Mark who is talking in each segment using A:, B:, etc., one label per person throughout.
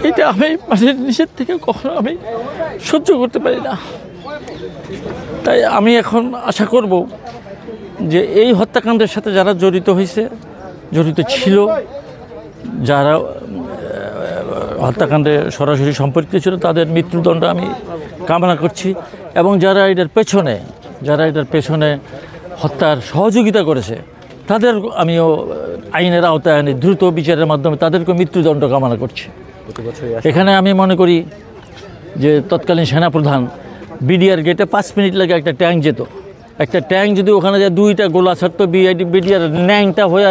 A: এটা আমি মানে নিষেধ থেকে কখনো আমি সহ্য করতে পারি না। তাই আমি এখন আশা করব যে এই হত্যাকাণ্ডের সাথে যারা জড়িত হয়েছে, জড়িত ছিল, যারা হত্যাকাণ্ডে সরাসরি সম্পর্কিত ছিল, তাদের মৃত্যুদণ্ড আমি কামনা করছি। এবং যারা এটার পেছনে হত্যার সহযোগিতা করেছে তাদের আমিও আইনের আওতায় আনি, দ্রুত বিচারের মাধ্যমে তাদেরকে মৃত্যুদণ্ড কামনা করছি। এখানে আমি মনে করি যে তৎকালীন সেনাপ্রধান বিডিআর গেটে 5 মিনিট লাগে একটা ট্যাঙ্ক যেত। একটা ট্যাঙ্ক যদি ওখানে যায় 2টা গোলা ছাড়তো, বিডিআর ন্যাংটা হয়ে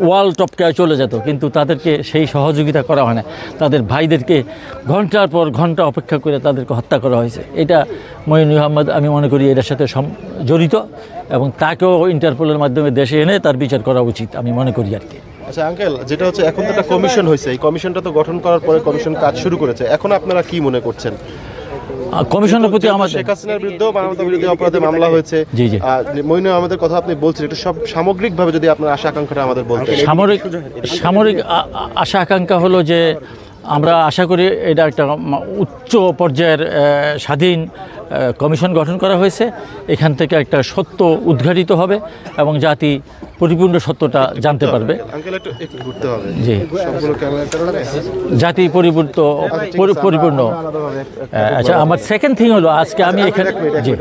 A: ওয়াল টপকে চলে যেত, কিন্তু তাদেরকে সেই সহযোগিতা করা হয় না। তাদের ভাইদেরকে ঘন্টার পর ঘন্টা অপেক্ষা করে তাদেরকে হত্যা করা হয়েছে। এটা মঈন আহমেদ আমি মনে করি এটার সাথে জড়িত, এবং তাকেও ইন্টারপোলের মাধ্যমে দেশে এনে তার বিচার করা উচিত আমি মনে করি আর কি।
B: আচ্ছা আঙ্কেল, যেটা হচ্ছে এখন তো একটা কমিশন হয়েছে, এই কমিশনটা তো গঠন করার পরে কমিশন কাজ শুরু করেছে, এখন আপনারা কি মনে করছেন?
A: কমিশনের প্রতি আমাদের
B: শেখ হাসিনার বিরুদ্ধেও মানবতা বিরোধী অপরাধে মামলা হয়েছে।
A: জি জি,
B: মঈন আহমেদের কথা আপনি বলছেন, একটু সব সামগ্রিকভাবে যদি আপনার আশা আকাঙ্ক্ষাটা আমাদের বলতেন।
A: সামরিক আশা আকাঙ্ক্ষা হলো যে আমরা আশা করি এটা একটা উচ্চ পর্যায়ের স্বাধীন কমিশন গঠন করা হয়েছে। এখান থেকে একটা সত্য উদ্ঘাটিত হবে এবং জাতি পরিপূর্ণ সত্যটা জানতে পারবে। জি, জাতি পরিপূর্ণ। আচ্ছা, আমার সেকেন্ড থিং হলো আজকে আমি এখানে জি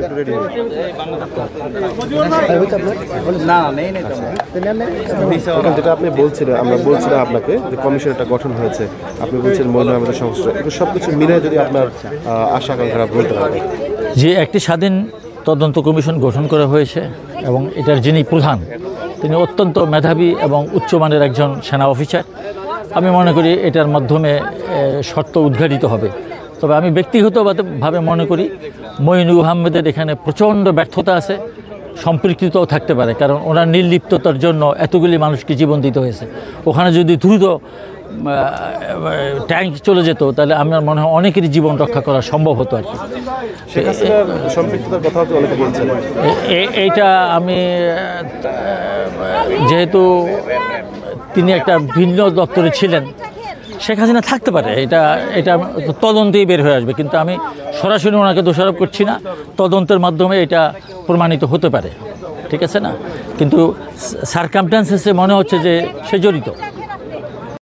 B: যেটা আপনি বলছিলেন, আমরা বলছিলাম আপনাকে যে কমিশনটা গঠন হয়েছে, আপনি বলছেন মঈন আহমেদের সংশ্লিষ্ট, একটু সব কিছু মিলে যদি আপনার আশা আকাঙ্ক্ষা বলতে পারেন।
A: যে একটি স্বাধীন তদন্ত কমিশন গঠন করা হয়েছে এবং এটার যিনি প্রধান তিনি অত্যন্ত মেধাবী এবং উচ্চমানের একজন সেনা অফিসার। আমি মনে করি এটার মাধ্যমে সত্য উদ্ঘাটিত হবে। তবে আমি ব্যক্তিগতভাবে মনে করি মঈন আহমেদের এখানে প্রচণ্ড ব্যর্থতা আছে, সম্পৃক্ততাও থাকতে পারে, কারণ ওনার নির্লিপ্ততার জন্য এতগুলি মানুষকে জীবন দিতে হয়েছে। ওখানে যদি দ্রুত ট্যাঙ্ক চলে যেত তাহলে আমার মনে হয় অনেকেরই জীবন রক্ষা করা সম্ভব হতো আর কি। এইটা আমি যেহেতু তিনি একটা ভিন্ন দপ্তরে ছিলেন, শেখ হাসিনা থাকতে পারে, এটা তদন্তেই বের হয়ে আসবে, কিন্তু আমি সরাসরি ওনাকে দোষারোপ করছি না। তদন্তের মাধ্যমে এটা প্রমাণিত হতে পারে, ঠিক আছে না? কিন্তু সারকামস্ট্যান্সেসে মনে হচ্ছে যে সে জড়িত।